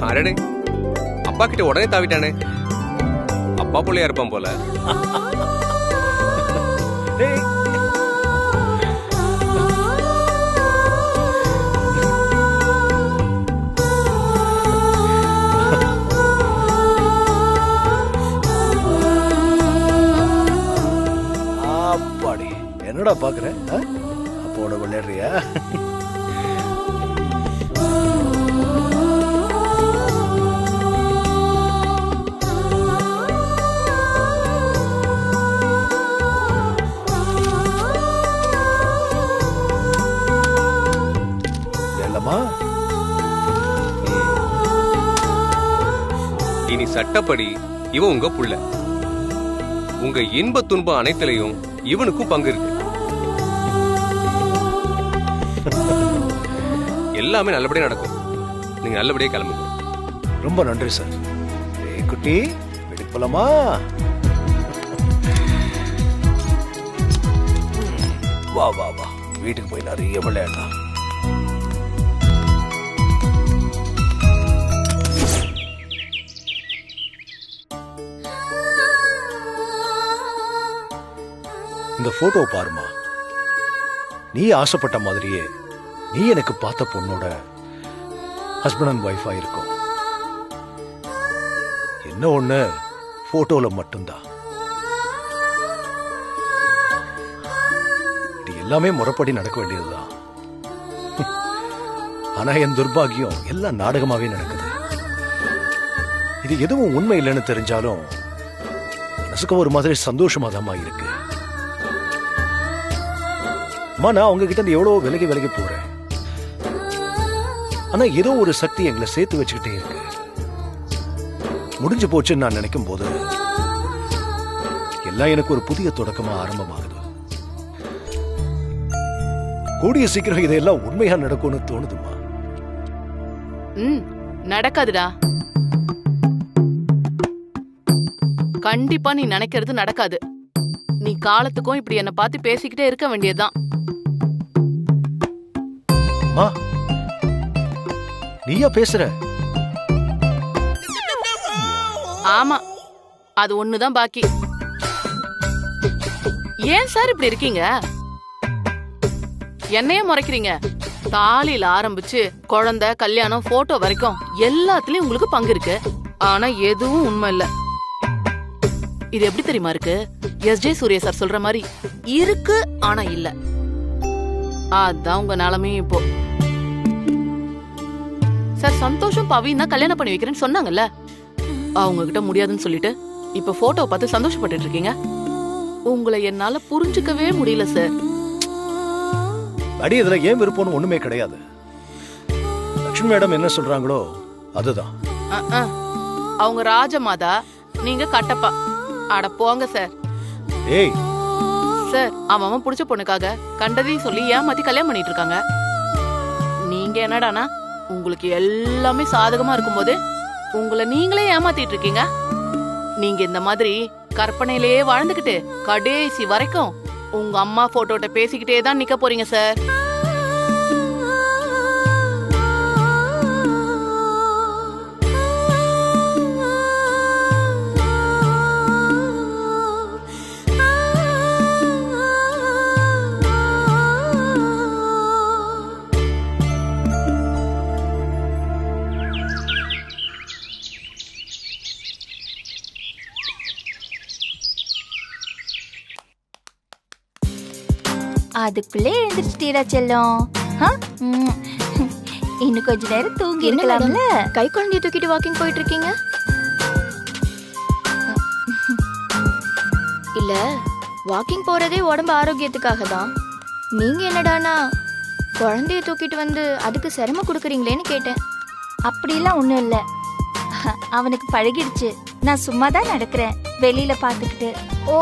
அரடே, அப்பா கிட்ட உடனே தாவிட்டானே. அப்பா பிள்ளையா இருப்பான் போல. டேய், அப்பாடி என்னடா பாக்குற? அப்போட விளையாடுறியா? இல்லம்மா, இனி சட்டப்படி இவன் உங்க புள்ள. உங்க இன்ப துன்பம் அனைத்திலையும் இவனுக்கும் பங்கு இருக்கு. எல்லாமே நல்லபடியா நடக்கும். நீங்க நல்லபடியா கிளம்புங்க. ரொம்ப நன்றி சார். ஏய் குட்டி, வீட்டுக்கு போலாமா? வா வா வா, வீட்டுக்கு போய் நிறைய விளையாடலாம். இந்த போட்டோ பாருமா. நீ ஆசைப்பட்ட மாதிரியே நீ எனக்கு பார்த்த பொண்ணோட ஹஸ்பண்ட் அண்ட் ஒய்ஃபா இருக்கும். என்ன ஒண்ணு, போட்டோல மட்டும்தான். இது எல்லாமே முறைப்படி நடக்க வேண்டியதுதான். ஆனா என் துர்பாகியம் எல்லாம் நாடகமாவே நடக்குது. இது எதுவும் உண்மை இல்லைன்னு தெரிஞ்சாலும் மனசுக்கு ஒரு மாதிரி சந்தோஷமா இருக்கு. அம்மா, நான் உங்ககிட்ட இருந்து எவ்வளவு விலகி போறேன். ஆனா ஏதோ ஒரு சக்தி எங்களை சேர்த்து வச்சுக்கிட்டே இருக்கு. முடிஞ்சு போச்சுன்னு நான் நினைக்கும் போது எல்லாம் எனக்கு ஒரு புதிய தொடக்கமா ஆரம்பமாகுது. கூடிய சீக்கிரம் இதெல்லாம் உண்மையா நடக்கும்னு தோணுதுமா. நடக்காதுடா. கண்டிப்பா நீ நினைக்கிறது நடக்காது. நீ காலத்துக்கும் இப்படி என்ன பார்த்து பேசிக்கிட்டே இருக்க வேண்டியதுதான். நீயா பேசுற? ஆமா, அது ஒண்ணுதான் பாக்கி. ஏன் சார் இப்படி இருக்கீங்க? என்னையே முறைக்கிறீங்க. தாலியில ஆரம்பிச்சு குழந்தை, கல்யாணம், போட்டோ வரைக்கும் எல்லாத்துலயும் உங்களுக்கு பங்கு இருக்கு. ஆனா எதுவும் உண்மை இல்ல. இது எப்படி தெரியுமா இருக்கு? எஸ்.ஜே. சூர்யா சார் சொல்ற மாதிரி இருக்கு, ஆனா இல்ல. அதான் உங்க நிலைமையும் இப்போ. சார், சந்தோஷம் பவின் தான் கல்யாணம் பண்ணி வைக்கிறேன்னு சொன்னாங்கல்ல. அவங்க கிட்ட முடியாதுன்னு சொல்லிட்டு இப்ப போட்டோ பார்த்து சந்தோஷப்பட்டு இருக்கீங்க. உங்களை என்னால புரிஞ்சுக்கவே முடியல சார். அடி, இதுல ஏன் விருப்பம்னு ஒண்ணுமே கிடையாது. லட்சுமி மேடம் என்ன சொல்றாங்களோ அதுதான். அவங்க ராஜமாதா, நீங்க கட்டப்பா. அட போங்க சார். ஏய் சார், அவன் புடிச்ச பொண்ணுக்காக கண்டதையும் சொல்லி ஏமாத்தி கல்யாணம் பண்ணிட்டு இருக்காங்க. நீங்க என்னடானா உங்களுக்கு எல்லாமே சாதகமா இருக்கும்போது உங்களை நீங்களே ஏமாத்திட்டு இருக்கீங்க. நீங்க இந்த மாதிரி கற்பனையிலேயே வாழ்ந்துகிட்டு கடைசி வரைக்கும் உங்க அம்மா போட்டோட்ட பேசிக்கிட்டே தான் நிக்க போறீங்க சார். அதுக்குள்ளே எழுந்திருச்சிட்டீரா செல்லம்? இன்னும் கொஞ்ச நேரம் தூங்கி இருக்கலாம்ல. கை குழந்தைய தூக்கிட்டு வாக்கிங் போயிட்டு இருக்கீங்க? இல்ல, வாக்கிங் போறதே உடம்பு ஆரோக்கியத்துக்காக தான். நீங்க என்னடானா குழந்தைய தூக்கிட்டு வந்து அதுக்கு சிரமம் கொடுக்குறீங்களேன்னு கேட்டேன். அப்படிலாம் ஒண்ணும் இல்ல, அவனுக்கு பழகிடுச்சு. நான் சும்மா தான் நடக்கிறேன், வெளியில பாத்துக்கிட்டு. ஓ,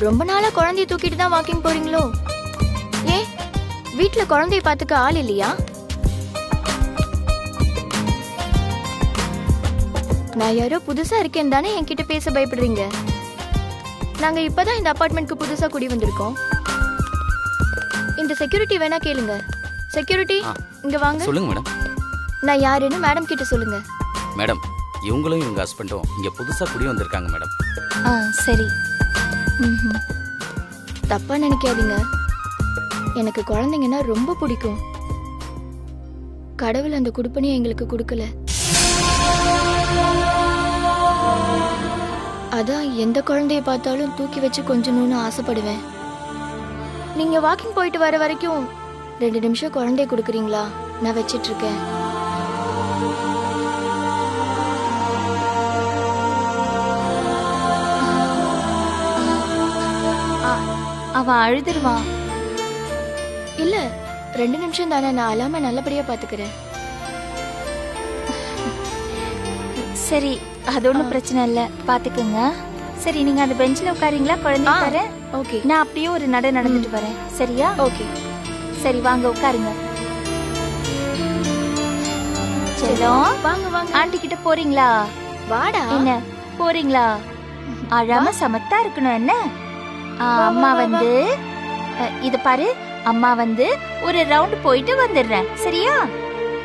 ரொம்ப நாளா குழந்தைய தூக்கிட்டு தான் வாக்கிங் போறீங்களோ? ஏன் வீட்டுல குழந்தைய பாத்துக்க ஆள் இல்லையா? நான் யாரோ புதுசா இருக்கேன் தானே என்கிட்ட பேச பயப்படுறீங்க? நாங்க இப்பதான் இந்த அபார்ட்மெண்ட்க்கு புதுசா குடி வந்திருக்கோம். இந்த செக்யூரிட்டி வேணா கேளுங்க. செக்யூரிட்டி, இங்க வாங்க. சொல்லுங்க மேடம். நான் யாருன்னு மேடம் கிட்ட சொல்லுங்க. மேடம், இவங்களும் இவங்க ஹஸ்பண்டும் இங்க புதுசா குடி வந்திருக்காங்க மேடம். ஆ சரி. ம்ஹும். தப்பா நினைக்காதீங்க, எனக்கு குழந்தைங்கன்னா ரொம்ப பிடிக்கும். கடவுள் அந்த குடுப்பனையை எங்களுக்கு கொடுக்கல. அதான் எந்த குழந்தைய பார்த்தாலும் தூக்கி வச்சு கொஞ்சணும்னு ஆசைப்படுவேன். நீங்க வாக்கிங் போயிட்டு வர வரைக்கும் 2 நிமிஷம் குழந்தைய கொடுக்குறீங்களா? நான் வச்சிட்டு இருக்கேன். அவன் அழுதுருவான். இல்ல, 2 நிமிஷம் தானே, நான் அழாம நல்லபடியா பாத்துக்கிறேன். சரி, அது ஒன்றும் பிரச்சனை இல்லை, பாத்துக்கோங்க. சரி, நீங்க அந்த பெஞ்சில் உட்காரீங்களா? குழந்தை உட்கார. ஓகே. நான் அப்படியே ஒரு நடந்துட்டு வரேன். சரியா? ஓகே. சரி, வாங்க உட்காருங்க. செல்லம், வாங்க வாங்க. ஆண்டி கிட்ட போறீங்களா? வாடா. என்ன போறீங்களா? அழாம சமத்தா இருக்கணும். என்ன அம்மா வந்து இத பாரு, அம்மா வந்து ஒரு ரவுண்ட் போயிட்டு வந்துடுறேன். சரியா?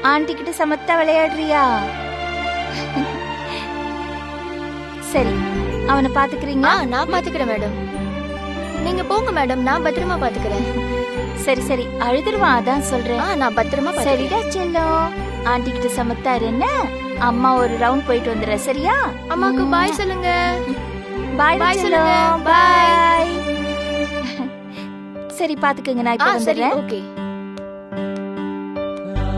ஆண்டி கிட்ட சமத்தா விளையாடுறியா? சரி, அவனை பாத்துக்கிறீங்களா? நான் பாத்துக்கிறேன் மேடம். நீங்க போங்க மேடம், நான் பத்திரமா பாத்துக்கிறேன். சரி சரி, அழுதுருவான், அதான் சொல்றேன். நான் பத்திரமா பாத்துக்கிறேன். சரிடா செல்லம், ஆண்டி கிட்ட சமத்தாரு. என்ன, அம்மா ஒரு ரவுண்ட் போயிட்டு வந்துடுறேன். சரியா? அம்மாக்கு பாய் சொல்லுங்க. பாய் பாய் சொல்லுங்க. சொல்லுங்க. பாய். சரி, பாத்துக்கங்க, நான் இப்ப சரி, வந்துடுறேன். ஓகே.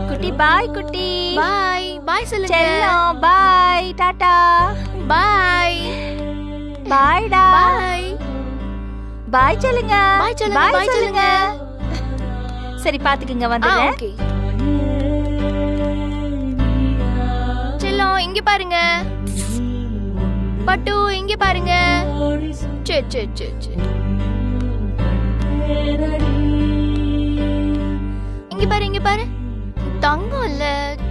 குட்டி பாய். குட்டி பாய். பாய் சொல்லுங்க. செல்லம், பாய். டாடா. பாய். பாய்டா. பாய். பாய் சொல்லுங்க. பாய் சொல்லுங்க. பாய் சொல்லுங்க. சரி, பாத்துக்கங்க, வந்துடுறேன். ஓகே. செல்லம், இங்க பாருங்க. பட்டு, இங்க பாருங்க. சே சே சே சே. இங்க பாரு, இங்க பாரு. தங்கம் இல்ல,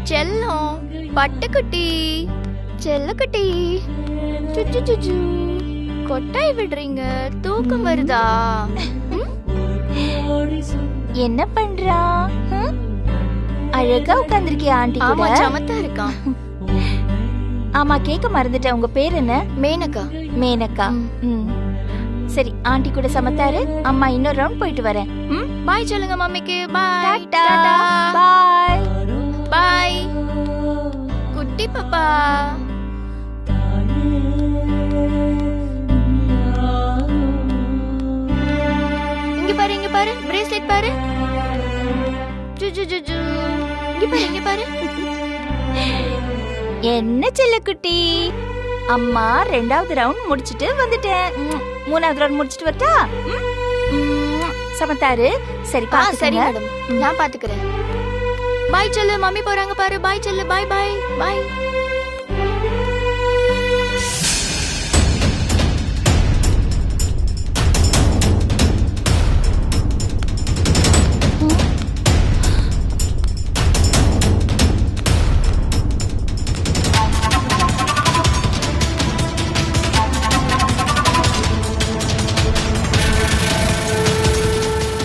செல்லம். பட்டுக்குட்டி, செல்லக்குட்டி. சுச்சு சுச்சு. கொட்டாய் விடுறீங்க, தூக்கம் வருதா? என்ன பண்றான்? அழகா உட்கார்ந்திருக்கியா ஆண்டி ஆமா, கூட? சமத்தா இருக்கான். ஆமா, கேட்க மறந்துட்டேன். உங்க பேர் என்ன? மேனகா. மேனகா. ம். சரி, ஆண்டி கூட சமத்தாரு. அம்மா இன்னொரு ரவுண்ட் போயிட்டு வரேன். பாய் சொல்லுங்க மம்மிக்கு. பாய். டாடா. பாய். பாய். குட்டி பாப்பா. இங்க பாரு, இங்க பாரு. பிரேஸ்லெட் பாரு. ஜுஜு ஜுஜு. இங்க பாரு, இங்க பாரு. என்ன செல்லக்குட்டி, அம்மா 2வது ரவுண்ட் முடிச்சிட்டு வந்துட்டேன். 3வது ரவுண்ட் முடிச்சிட்டு வரட்டா? சமத்தாரு. சரி, சரி பாத்துக்கங்க. மேடம், நான் பாத்துக்கிறேன். பாய் சொல்லு, மம்மி போறாங்க பாரு. பாய் சொல்லு. பாய் பாய் பாய்.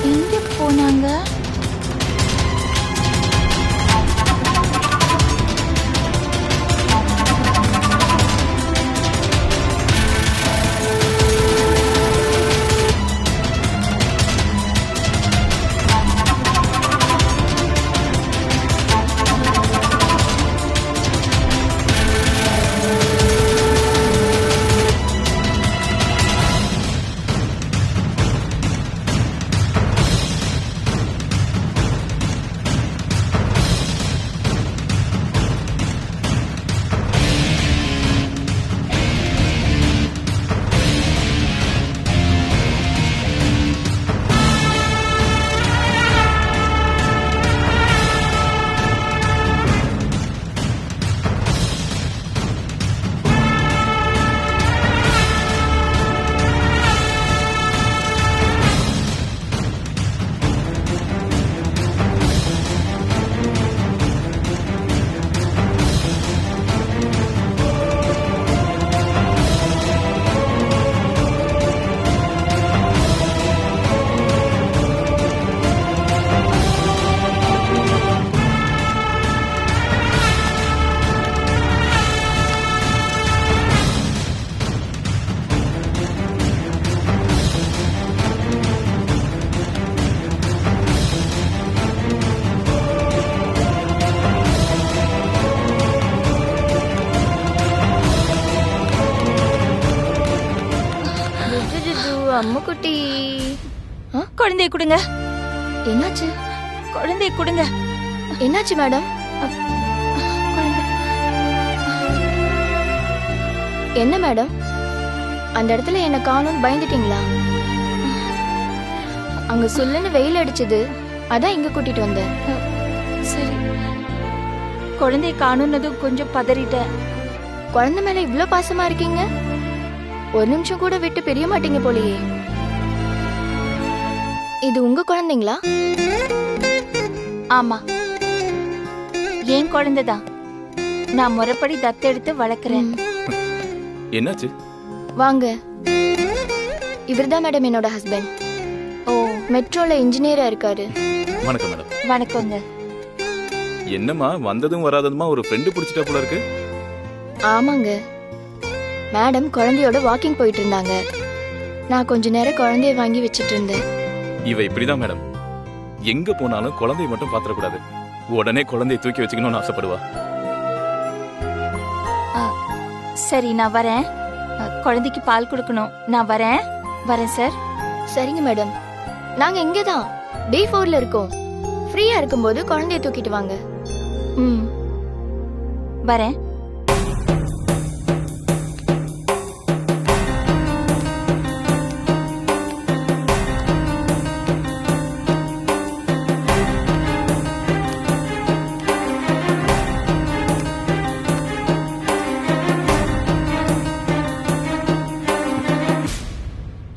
எங்க போனாங்க? அம்முக்குட்டி. குழந்தைய கொடுங்க, என்னாச்சு? குழந்தைய கொடுங்க. என்னாச்சு மேடம்? குழந்தை. என்ன மேடம், அந்த இடத்துல என்ன காணோம்னு பயந்துட்டீங்களா? அங்க சொல்லுன்னு வெயில் அடிச்சது, அதான் இங்க கூட்டிட்டு வந்தேன். சரி, குழந்தைய காணும்னதும் கொஞ்சம் பதறிட்டேன். குழந்தை மேல இவ்ளோ பாசமா இருக்கீங்க, ஒரு நிமிஷம் கூட விட்டு பிரிய மாட்டீங்க போலயே. இது உங்க குழந்தைங்களா? ஆமா, என் குழந்தைதான். நான் முறைப்படி தத்தெடுத்து வளர்க்குறேன். என்னாச்சு? வாங்க, இவர்தான் மேடம் என்னோட ஹஸ்பண்ட். ஓ, மெட்ரோல இன்ஜினியரா இருக்காரு. வணக்கம் மேடம். வணக்கங்க. என்னம்மா வந்ததும் வராததுமா ஒரு ஃப்ரெண்டு பிடிச்சிட்டா போல இருக்கு. ஆமாங்க, மேடம் குழந்தையோட வாக்கிங் போயிட்டு இருந்தாங்க. நான் கொஞ்ச நேரம் குழந்தைய வாங்கி வச்சிட்டு இருந்தேன். இவ இப்படிதான் மேடம், எங்க போனாலும் குழந்தைய மட்டும் பாத்திரக்கூடாது, உடனே குழந்தைய தூக்கி வச்சுக்கணும்னு ஆசைப்படுவா. சரி, நான் வரேன். குழந்தைக்கு பால் கொடுக்கணும். நான் வரேன். வரேன் சார். சரிங்க மேடம், நாங்க இங்கதான் D4ல இருக்கோம். ஃப்ரீயா இருக்கும்போது குழந்தைய தூக்கிட்டு வாங்க. ம், வரேன்.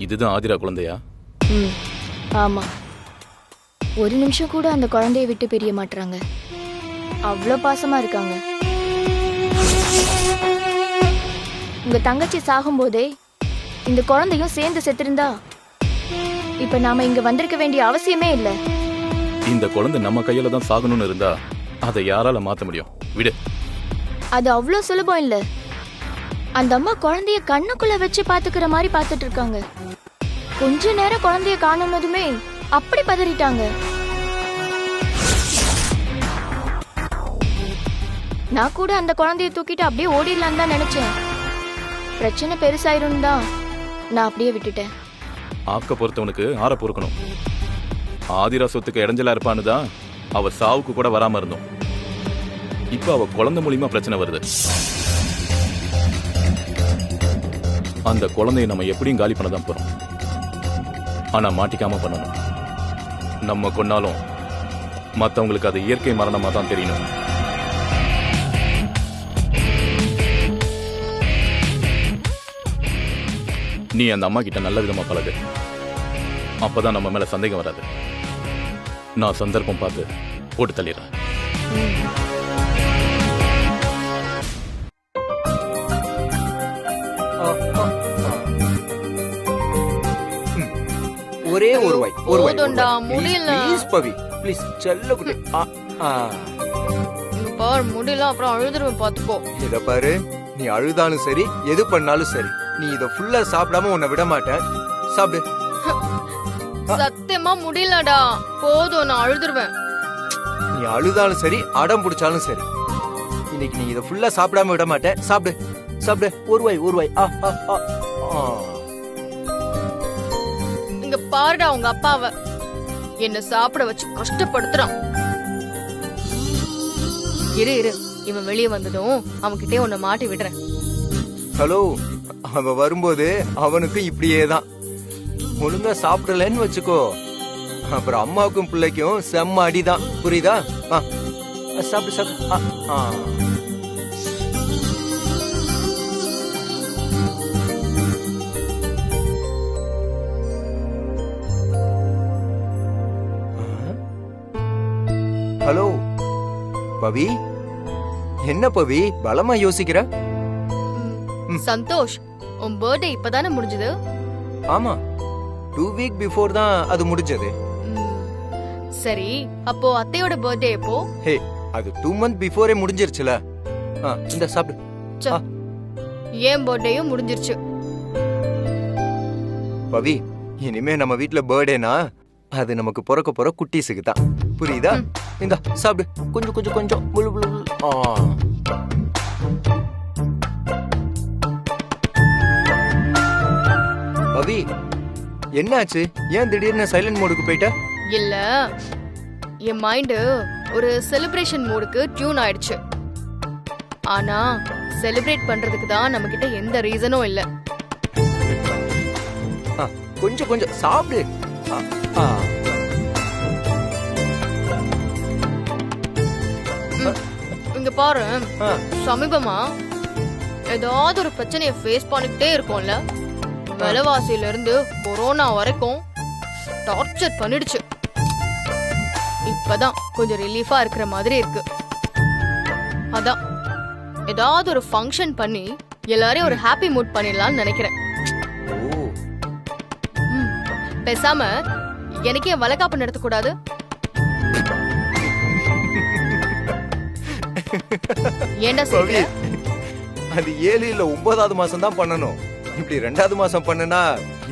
இதுதான் ஆதிரா குழந்தையா? ம், ஆமா. ஒரு நிமிஷம் கூட அந்த குழந்தைய விட்டு பிரிய மாட்றாங்க, அவ்வளோ பாசமா இருக்காங்க. உங்க தங்கச்சி சாகும்போதே இந்த குழந்தையும் சேர்ந்து செத்திருந்தா இப்ப நாம இங்க வந்திருக்க வேண்டிய அவசியமே இல்ல. இந்த குழந்தை நம்ம கையில தான் சாகணும்னு இருந்தா அதை யாரால மாத்த முடியும்? விடு. அது அவ்வளோ சுலபம் இல்ல. அந்த அம்மா குழந்தைய கண்ணுக்குள்ள வச்சு பாத்துக்கிற மாதிரி பாத்துட்டு இருக்காங்க. கொஞ்ச நேரம் குழந்தைய காணும்னதுமே அப்படி பதறிட்டாங்க. நான் கூட அந்த குழந்தைய தூக்கிட்டு அப்படியே ஓடிடலான்னு தான் நினைச்சேன். பிரச்சனை பெருசாயிரும் தான் நான் அப்படியே விட்டுட்டேன். ஆக்க பொறுத்தவனுக்கு ஆற பொறுக்கணும். ஆதிரா சொத்துக்கு இடைஞ்சலா இருப்பான்னு தான் அவ சாவுக்கு கூட வராம இருந்தோம். இப்ப அவ குழந்தை மூலியமா பிரச்சனை வருது. அந்த குழந்தைய நம்ம எப்படியும் காலி பண்ண தான் போறோம். ஆனா மாட்டிக்காம பண்ணணும். நம்ம கொன்னாலும் மத்தவங்களுக்கு அது இயற்கை மரணமா தான் தெரியணும். நீ அந்த அம்மா கிட்ட நல்ல விதமா பழகு, அப்பதான் நம்ம மேல சந்தேகம் வராது. நான் சந்தர்ப்பம் பார்த்து போட்டு தள்ளிடுறேன். ஒரே ஒரு வாய், ஒரு வாய். போதும்டா, முடியல. ப்ளீஸ் பவி, ப்ளீஸ் செல்ல குட்டி. இங்க பாரு, முடியல, அப்புறம் அழுதுருவேன், பாத்துக்கோ. இத பாரு, நீ அழுதாலும் சரி எது பண்ணாலும் சரி, நீ இத ஃபுல்லா சாப்பிடாம உன்னை விட மாட்டேன். சாப்பிடு. சத்தியமா முடியலடா, போதும், நான் அழுதுருவேன். நீ அழுதாலும் சரி அடம் பிடிச்சாலும் சரி, இன்னைக்கு நீ இத ஃபுல்லா சாப்பிடாம விட மாட்டேன். சாப்பிடு, சாப்பிடு. ஒரு வாய், ஒரு வாய். இங்க பாருடா, உங்க அப்பாவ என்ன சாப்பிட வச்சு கஷ்டப்படுத்துறான். இரு இரு, இவன் வெளியே வந்ததும் அவன்கிட்டே உன்னை மாட்டி விடுறேன். ஹலோ, அவ வரும்போது அவனுக்கும் இப்படியே தான். ஒழுங்கா சாப்பிடலன்னு வச்சுக்கோ, அப்புறம் அம்மாவுக்கும் பிள்ளைக்கும் செம்ம அடிதான். புரியுதா? சாப்பிடு சாப்பிடு. ஹலோ பவி, என்ன பவி பலமா யோசிக்கிற? சந்தோஷ், உன் பர்த்டே இப்பதானே முடிஞ்சது? ஆமா, 2 வீக் பிஃபோர் தான் அது முடிஞ்சது. சரி, அப்போ அத்தையோட பர்த்டே எப்போ? ஹே, அது 2 மந்த் பிஃபோரே முடிஞ்சிருச்சுல. இந்த சாப்பிடு. ஏன் பர்த்டேயும் முடிஞ்சிருச்சு. பவி, இனிமே நம்ம வீட்ல பர்த்டேனா அது நமக்கு பிறக்க போற குட்டீஸுக்கு தான். புரியுதா? இந்த சாப்பிடு, கொஞ்சம் கொஞ்சம் கொஞ்சம். Blue blue blue. பவி, என்னாச்சு? ஏன் திடீர்னு சைலண்ட் மோடுக்கு போயிட்ட? இல்ல என் மைண்ட் ஒரு செலிப்ரேஷன் மோடுக்கு டியூன் ஆயிடுச்சு. ஆனா செலிப்ரேட் பண்றதுக்கு தான் நம்ம கிட்ட எந்த ரீசனும் இல்ல. கொஞ்சம் கொஞ்சம் சாப்பிடு. இங்க பாரு, சமீபமா ஏதாவது ஒரு பிரச்சனையை ஃபேஸ் பண்ணிக்கிட்டே இருக்கோம்ல. விலைவாசியில இருந்து கொரோனா வரைக்கும் டார்ச்சர் பண்ணிடுச்சு. இப்பதான் கொஞ்சம் ரிலீஃபா இருக்கிற மாதிரி இருக்கு. அதான் ஏதாவது ஒரு ஃபங்க்ஷன் பண்ணி எல்லாரையும் ஒரு ஹாப்பி மூட் பண்ணிடலாம்னு நினைக்கிறேன். பேசாம எனக்கே வளகாப்பு நடத்த கூடாது? ஏண்டா சொல்ற? அது 7 இல்ல 9வது மாசம் தான் பண்ணணும். இப்படி 2வது மாசம் பண்ணனா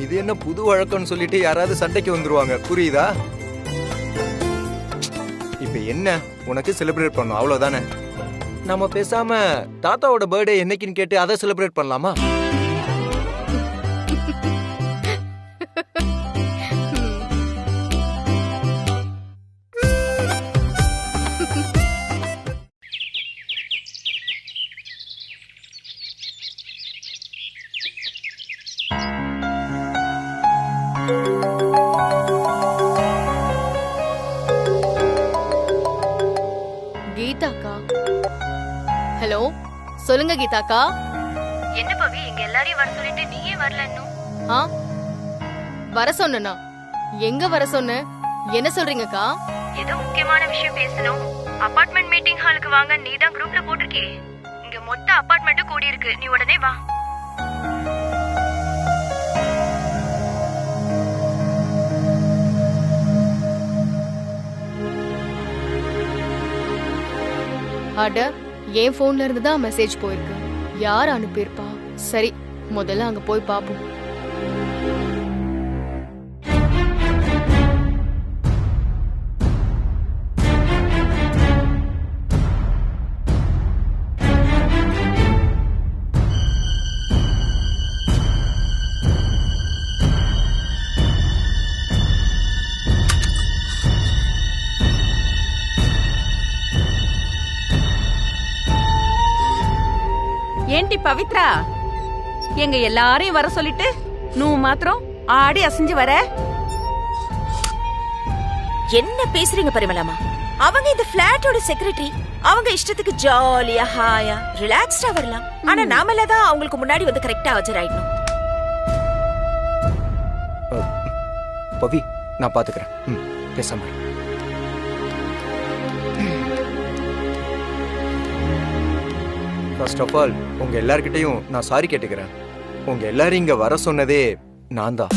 இது என்ன புது வழக்கம்னு சொல்லிட்டு யாராவது சண்டைக்கு வந்துருவாங்க. புரியுதா? இப்ப என்ன, உனக்கு செலிப்ரேட் பண்ணணும் அவ்வளவுதானே. நம்ம பேசாம தாத்தாவோட பர்த்டே என்னைக்குன்னு கேட்டு அதை செலிப்ரேட் பண்ணலாமா? கீதாக்கா, ஹலோ, சொல்லுங்க கீதாக்கா. என்ன பவி, இங்க எல்லாரையும் வர சொல்லிட்டு நீயே வரல இன்னும்? வர சொன்னா எங்க வர சொன்ன? என்ன சொல்றீங்கக்கா? ஏதோ முக்கியமான விஷயம் பேசணும். அபார்ட்மெண்ட் மீட்டிங் ஹாலுக்கு வாங்க, நீ தான் குரூப்ல போட்டிருக்கே. இங்க மொத்த அபார்ட்மெண்ட்டும் கூடி இருக்கு, நீ உடனே வா. அட, என் போன்ல இருந்து தான் மெசேஜ் போயிருக்கு. யார் அனுப்பியிருப்பா? சரி, முதல்ல அங்க போய் பாப்போம். ஏண்டி பவித்ரா, எங்க எல்லாரையும் வர சொல்லிட்டு நீ மாத்திரம் ஆடி அசைஞ்சு வர? என்ன பேசுறீங்க பரிமளாமா? அவங்க இந்த பிளாட்டோட செக்ரட்டரி. அவங்க இஷ்டத்துக்கு ஜாலியா ஹாயா ரிலாக்ஸ்டா வரலாம். ஆனா நாம தான் அவங்களுக்கு முன்னாடி வந்து கரெக்டா ஆஜராயிடணும். பவி, நான் பாத்துக்கிறேன். பேசாம. ஃபர்ஸ்ட் ஆஃப் ஆல் உங்க எல்லார்கிட்டையும் நான் சாரி கேட்டுக்கிறேன். உங்க எல்லாரும் இங்க வர சொன்னதே நான் தான்.